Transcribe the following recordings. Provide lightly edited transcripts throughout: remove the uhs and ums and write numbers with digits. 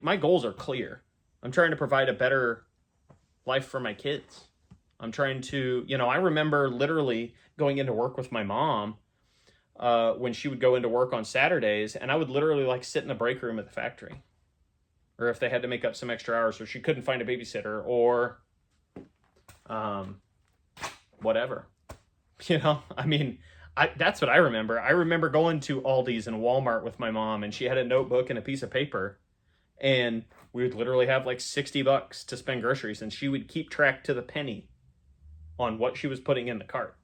my goals are clear. I'm trying to provide a better life for my kids. I'm trying to, I remember literally going into work with my mom when she would go into work on Saturdays, and I would literally like sit in the break room at the factory, or if they had to make up some extra hours, or she couldn't find a babysitter, or whatever. That's what I remember. I remember going to Aldi's and Walmart with my mom, and she had a notebook and a piece of paper, and we would literally have like $60 to spend groceries, and she would keep track to the penny on what she was putting in the cart.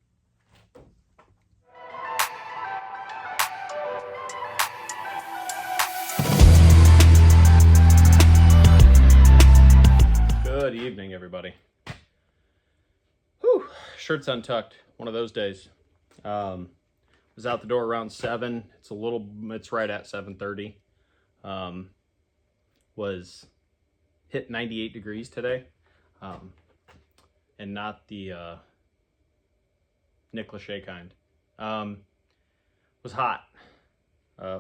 Good evening, everybody. Whew, shirt's untucked. One of those days. Was out the door around 7. It's right at 7:30. Was hit 98 degrees today. And not the Nick Lachey kind. Was hot.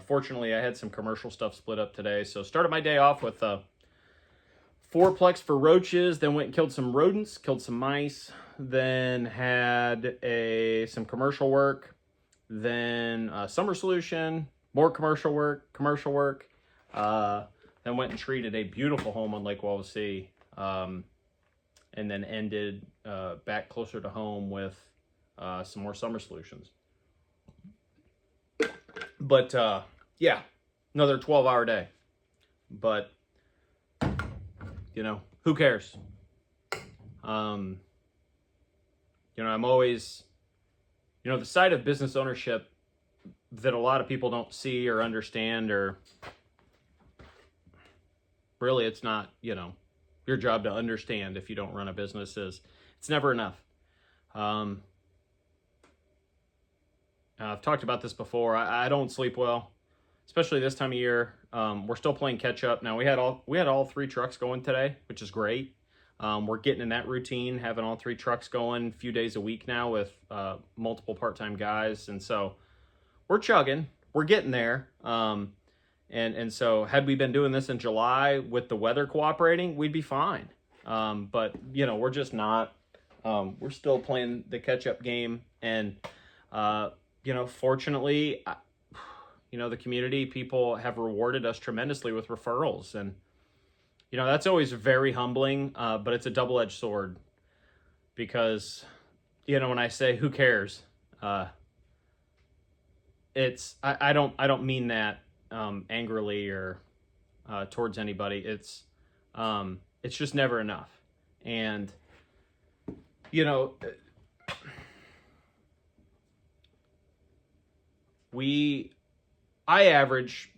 Fortunately, I had some commercial stuff split up today, so started my day off with fourplex for roaches, then went and killed some rodents, killed some mice, then had some commercial work, then summer solution, more commercial work, then went and treated a beautiful home on Lake Wawasee, and then ended back closer to home with some more summer solutions. But yeah, another 12-hour day. But who cares? I'm always, the side of business ownership that a lot of people don't see or understand, or really it's not, your job to understand if you don't run a business, is it's never enough. I've talked about this before. I don't sleep well, especially this time of year. We're still playing catch up. Now we had all 3 trucks going today, which is great. We're getting in that routine, having all 3 trucks going a few days a week now with multiple part-time guys, and so we're chugging. We're getting there. And so had we been doing this in July with the weather cooperating, we'd be fine. But we're just not. We're still playing the catch-up game, and fortunately, the community people have rewarded us tremendously with referrals, and that's always very humbling, but it's a double-edged sword, because when I say who cares, I don't mean that angrily or towards anybody. It's just never enough. And I average,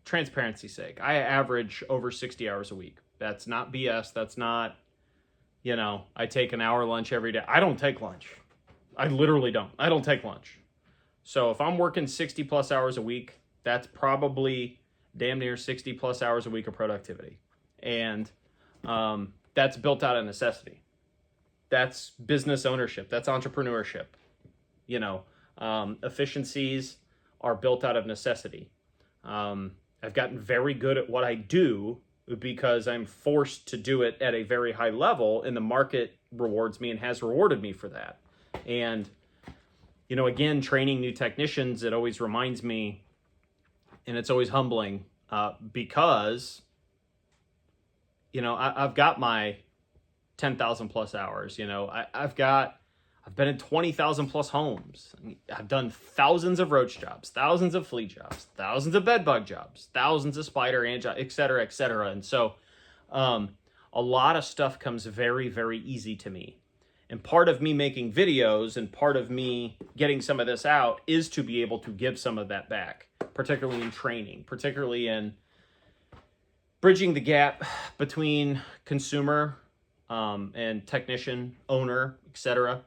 transparency's sake, I average over 60 hours a week. That's not BS. That's not, I take an hour lunch every day. I don't take lunch. I literally don't. I don't take lunch. So if I'm working 60 plus hours a week, that's probably damn near 60 plus hours a week of productivity. And that's built out of necessity. That's business ownership. That's entrepreneurship. Efficiencies are built out of necessity. I've gotten very good at what I do because I'm forced to do it at a very high level, and the market rewards me and has rewarded me for that. And, again, training new technicians, it always reminds me, and it's always humbling, because, I've got my 10,000 plus hours. I've been in 20,000 plus homes. I've done thousands of roach jobs, thousands of flea jobs, thousands of bed bug jobs, thousands of spider, et cetera, et cetera. And so a lot of stuff comes very, very easy to me. And part of me making videos and part of me getting some of this out is to be able to give some of that back, particularly in training, particularly in bridging the gap between consumer and technician, owner, et cetera.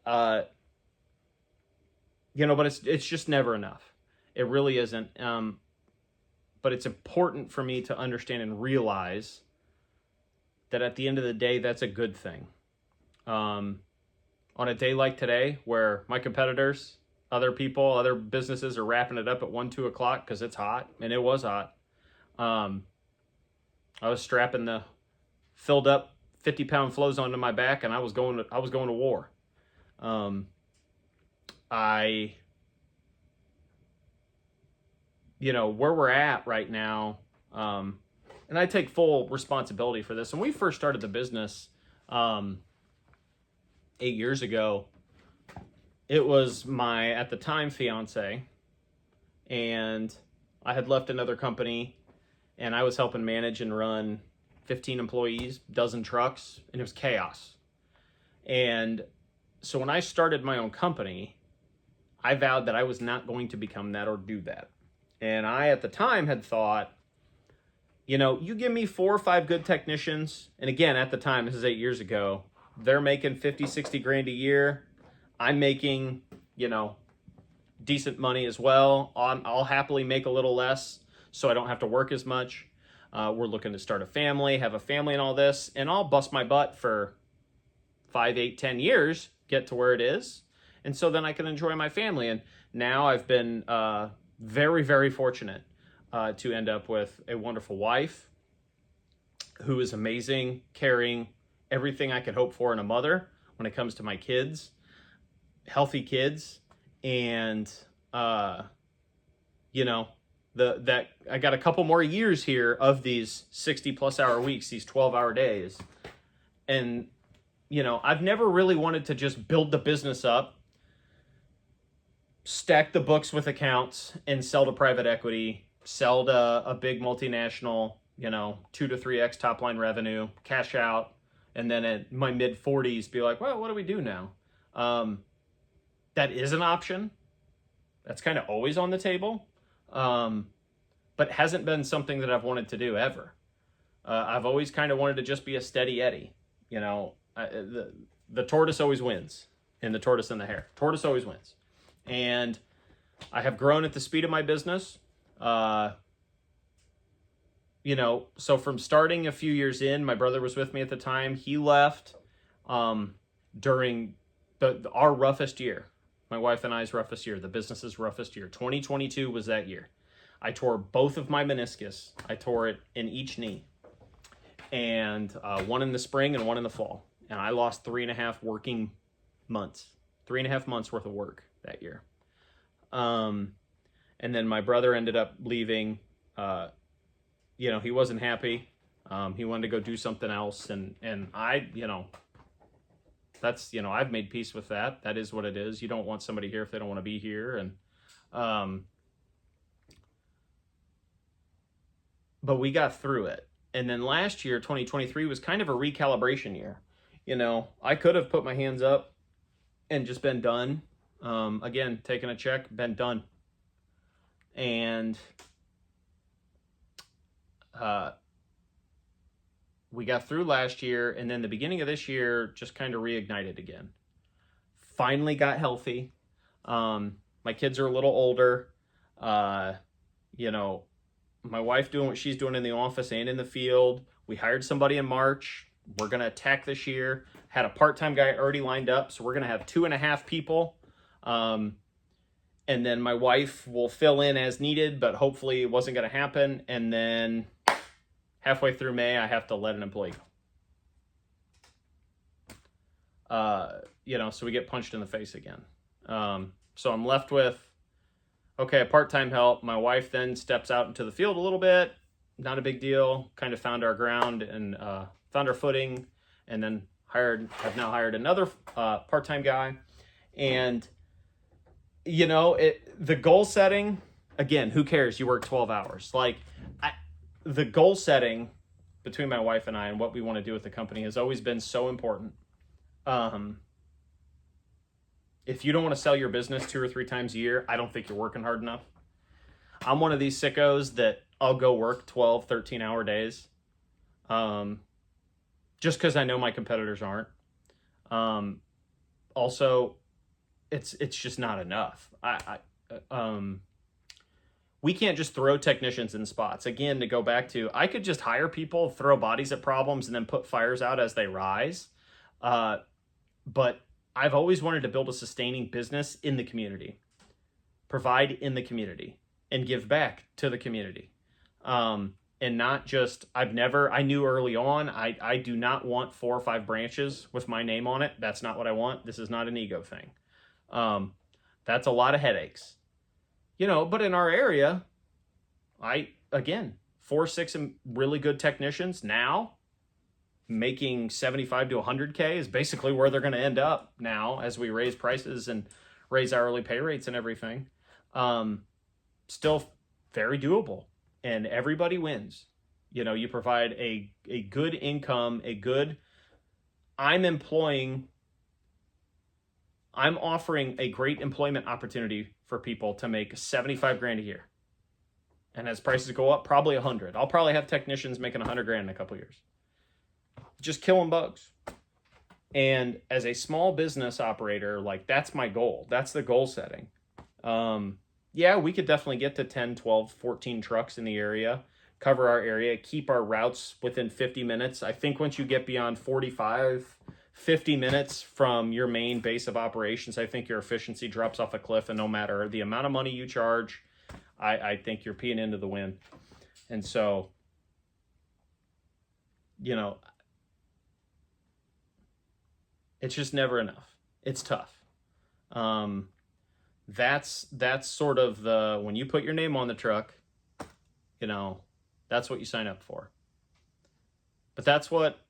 But it's just never enough. It really isn't. But it's important for me to understand and realize that at the end of the day, that's a good thing. On a day like today, where my competitors, other people, other businesses are wrapping it up at 1, 2 o'clock because it's hot, and it was hot. Um, I was strapping the filled up 50-pound flows onto my back, and I was going to war. Um, I, where we're at right now, and I take full responsibility for this. When we first started the business, 8 years ago, it was my, at the time, fiance, and I had left another company, and I was helping manage and run 15 employees, dozen trucks, and it was chaos. And so when I started my own company, I vowed that I was not going to become that or do that. And I, at the time, had thought, you give me 4 or 5 good technicians, and again, at the time, this is 8 years ago, they're making 50, 60 grand a year. I'm making, decent money as well. I'll happily make a little less so I don't have to work as much. We're looking to start a family, have a family and all this, and I'll bust my butt for 5, 8, 10 years, get to where it is. And so then I can enjoy my family. And now I've been very, very fortunate to end up with a wonderful wife who is amazing, caring, everything I could hope for in a mother when it comes to my kids, healthy kids. And, that I got a couple more years here of these 60+ hour weeks, these 12-hour days. And, I've never really wanted to just build the business up, stack the books with accounts, and sell to private equity, sell to a big multinational, 2 to 3x top line revenue, cash out, and then at my mid 40s be like, well, what do we do now? That is an option. That's kind of always on the table, but hasn't been something that I've wanted to do ever. I've always kind of wanted to just be a steady Eddie. The tortoise always wins, and the tortoise and the hare. Tortoise always wins. And I have grown at the speed of my business. So from starting a few years in, my brother was with me at the time. He left during our roughest year. My wife and I's roughest year, the business's roughest year. 2022 was that year. I tore both of my meniscus. I tore it in each knee. And one in the spring and one in the fall. And I lost 3.5 working months. 3.5 months worth of work that year. And then my brother ended up leaving. He wasn't happy. He wanted to go do something else. And I, that's, I've made peace with that. That is what it is. You don't want somebody here if they don't want to be here. And, but we got through it. And then last year, 2023, was kind of a recalibration year. I could have put my hands up and just been done. Again, taking a check, been done. And we got through last year, and then the beginning of this year just kind of reignited again. Finally got healthy. My kids are a little older. My wife doing what she's doing in the office and in the field. We hired somebody in March. We're going to attack this year. Had a part-time guy already lined up, so we're going to have 2.5 people. And then my wife will fill in as needed, but hopefully it wasn't going to happen. And then halfway through May, I have to let an employee go. So we get punched in the face again. So I'm left with, a part-time help. My wife then steps out into the field a little bit. Not a big deal. Kind of found our ground and found our footing, and then have now hired another part-time guy. And, the goal setting, again, who cares? You work 12 hours. The goal setting between my wife and I and what we want to do with the company has always been so important. If you don't want to sell your business 2 or 3 times a year, I don't think you're working hard enough. I'm one of these sickos that I'll go work 12, 13-hour days. Just because I know my competitors aren't. Also, it's just not enough. We can't just throw technicians in spots. Again, to go back to, I could just hire people, throw bodies at problems, and then put fires out as they rise. But I've always wanted to build a sustaining business in the community, provide in the community, and give back to the community. And not just, I knew early on, I do not want 4 or 5 branches with my name on it. That's not what I want. This is not an ego thing. That's a lot of headaches, but in our area, again, 4, 6 really good technicians now making 75 to 100K is basically where they're going to end up now as we raise prices and raise hourly pay rates and everything. Still very doable, and everybody wins. You provide a good income, I'm offering a great employment opportunity for people to make 75 grand a year. And as prices go up, probably 100. I'll probably have technicians making 100 grand in a couple years. Just killing bugs. And as a small business operator, like, that's my goal. That's the goal setting. Yeah, we could definitely get to 10, 12, 14 trucks in the area, cover our area, keep our routes within 50 minutes. I think once you get beyond 45, 50 minutes from your main base of operations, I think your efficiency drops off a cliff, and no matter the amount of money you charge, I think you're peeing into the wind. And so, it's just never enough. It's tough. That's sort of when you put your name on the truck, that's what you sign up for. But that's what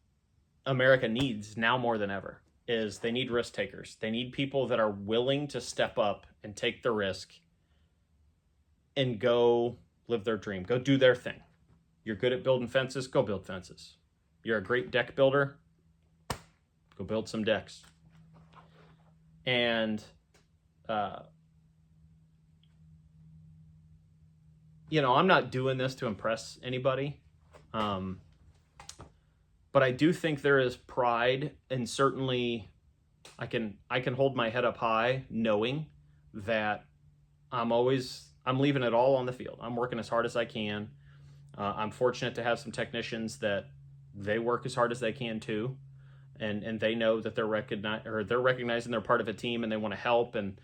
America needs now more than ever, is they need risk takers. They need people that are willing to step up and take the risk and go live their dream, go do their thing. You're good at building fences, go build fences. You're a great deck builder, go build some decks. And, I'm not doing this to impress anybody. But I do think there is pride, and certainly I can hold my head up high knowing that I'm leaving it all on the field. I'm working as hard as I can. I'm fortunate to have some technicians that they work as hard as they can too. And they know that they're recognizing they're part of a team and they want to help. And,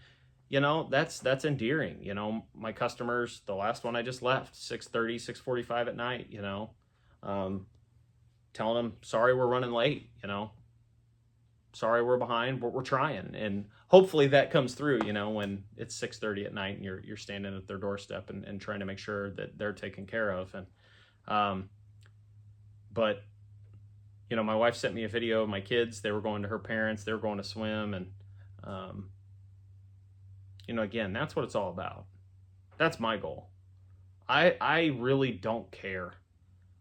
that's endearing. My customers, the last one I just left, 6:30, 6:45 at night, telling them, sorry, we're running late, sorry, we're behind, but we're trying. And hopefully that comes through, when it's 6:30 at night and you're standing at their doorstep and trying to make sure that they're taken care of. And, but my wife sent me a video of my kids. They were going to her parents. They were going to swim. And, again, that's what it's all about. That's my goal. I really don't care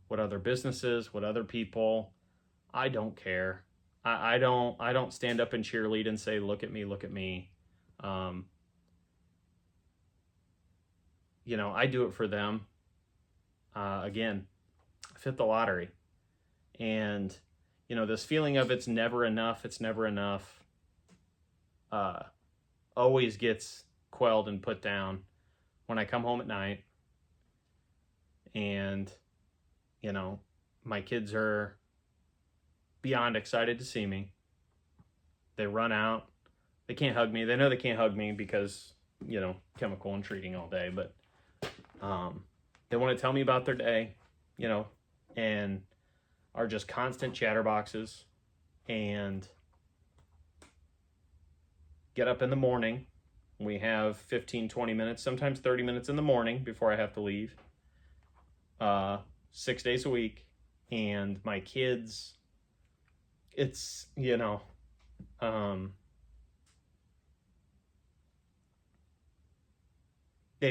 what other businesses, what other people, I don't care. I don't stand up and cheerlead and say, look at me, look at me. I do it for them. Again, I've hit the lottery. And, this feeling of it's never enough, always gets quelled and put down when I come home at night and, my kids are beyond excited to see me. They run out. They can't hug me. They know they can't hug me because, chemical and treating all day, but they want to tell me about their day, and are just constant chatterboxes, and get up in the morning. We have 15, 20 minutes, sometimes 30 minutes in the morning before I have to leave, 6 days a week. And my kids, it's, they've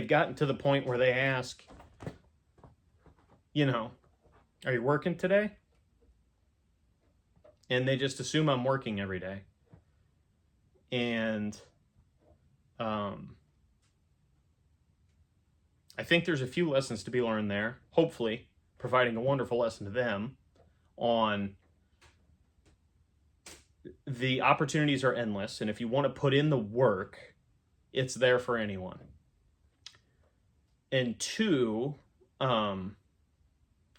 gotten to the point where they ask, are you working today? And they just assume I'm working every day. And I think there's a few lessons to be learned there, hopefully providing a wonderful lesson to them on the opportunities are endless. And if you want to put in the work, it's there for anyone. And 2,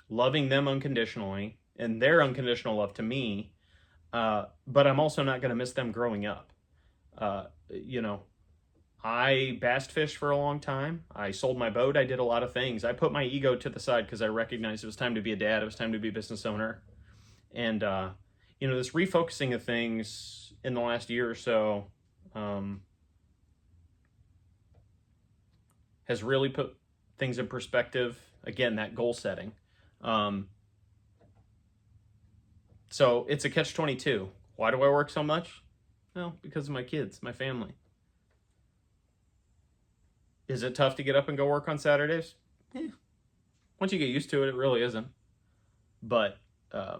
loving them unconditionally and their unconditional love to me. But I'm also not going to miss them growing up. I bass fished for a long time. I sold my boat. I did a lot of things. I put my ego to the side because I recognized it was time to be a dad. It was time to be a business owner. And, this refocusing of things in the last year or so has really put things in perspective. Again, that goal setting. So it's a catch-22. Why do I work so much? Well, because of my kids, my family. Is it tough to get up and go work on Saturdays? Once you get used to it, it really isn't. But I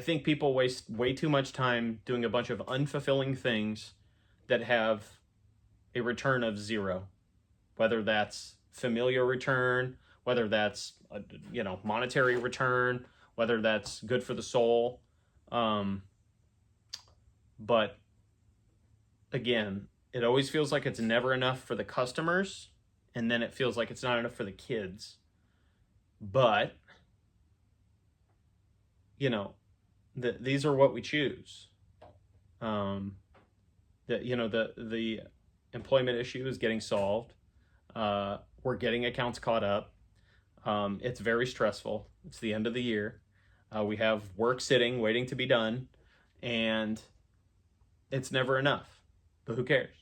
think people waste way too much time doing a bunch of unfulfilling things that have a return of zero. Whether that's familiar return, whether that's monetary return, whether that's good for the soul. But again, it always feels like it's never enough for the customers, and then it feels like it's not enough for the kids. But these are what we choose. The employment issue is getting solved. We're getting accounts caught up. It's very stressful. It's the end of the year. We have work sitting, waiting to be done, and it's never enough. But who cares?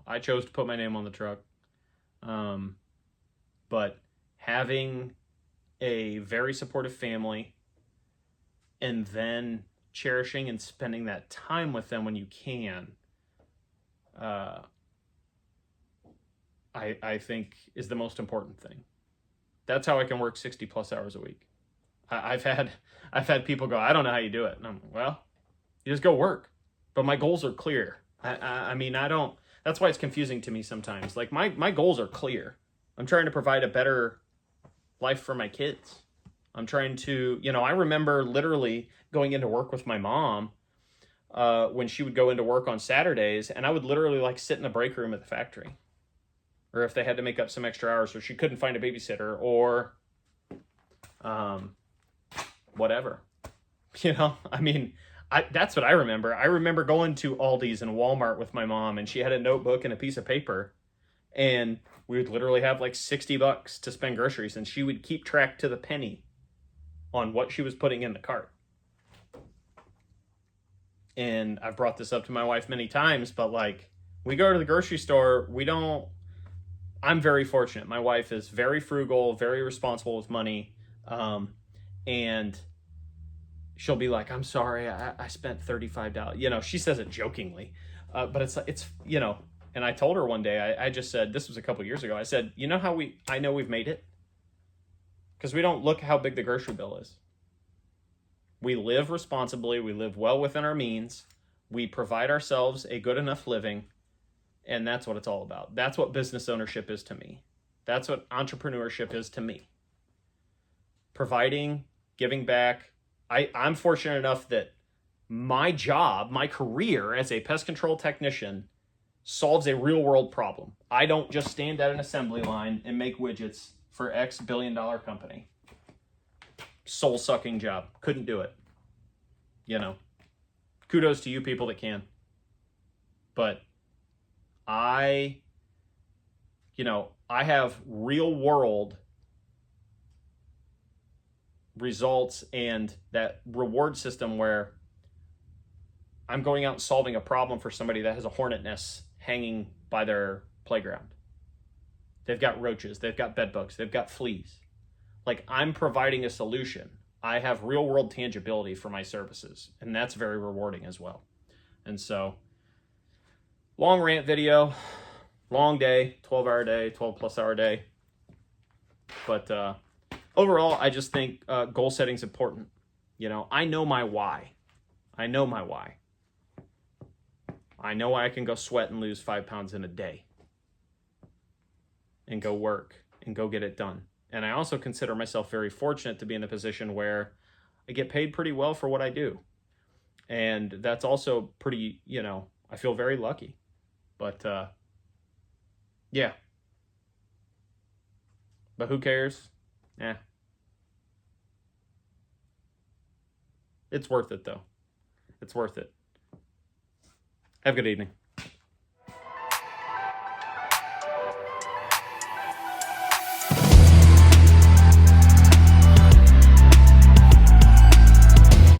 I chose to put my name on the truck. But having a very supportive family and then cherishing and spending that time with them when you can, I think is the most important thing. That's how I can work 60 plus hours a week. I've had people go, I don't know how you do it. And I'm like, well, you just go work. But my goals are clear. I mean, I don't, that's why it's confusing to me sometimes. Like my goals are clear. I'm trying to provide a better life for my kids. I'm trying to, I remember literally going into work with my mom when she would go into work on Saturdays, and I would literally sit in the break room at the factory. Or if they had to make up some extra hours, or she couldn't find a babysitter, or whatever. I mean, that's what I remember. I remember going to Aldi's and Walmart with my mom, and she had a notebook and a piece of paper, and we would literally have $60 to spend groceries, and she would keep track to the penny on what she was putting in the cart. And I've brought this up to my wife many times, but we go to the grocery store, I'm very fortunate. My wife is very frugal, very responsible with money. And she'll be like, I'm sorry, I spent $35. She says it jokingly. But it's and I told her one day, I just said, this was a couple years ago. I said, you know how I know we've made it? Because we don't look how big the grocery bill is. We live responsibly. We live well within our means. We provide ourselves a good enough living. And that's what it's all about. That's what business ownership is to me. That's what entrepreneurship is to me. Providing, giving back. I'm fortunate enough that my job, my career as a pest control technician solves a real world problem. I don't just stand at an assembly line and make widgets for X billion-dollar company. Soul-sucking job. Couldn't do it. Kudos to you people that can. But I have real world results and that reward system where I'm going out and solving a problem for somebody that has a hornet nest hanging by their playground. They've got roaches, they've got bed bugs, they've got fleas. I'm providing a solution. I have real world tangibility for my services, and that's very rewarding as well. And so, long rant video, long day, 12-hour day, 12+ hour day. But overall, I just think goal setting is important. I know my why. I know why I can go sweat and lose 5 pounds in a day and go work and go get it done. And I also consider myself very fortunate to be in the position where I get paid pretty well for what I do. And that's also pretty, I feel very lucky. But yeah. But who cares? It's worth it though. It's worth it. Have a good evening.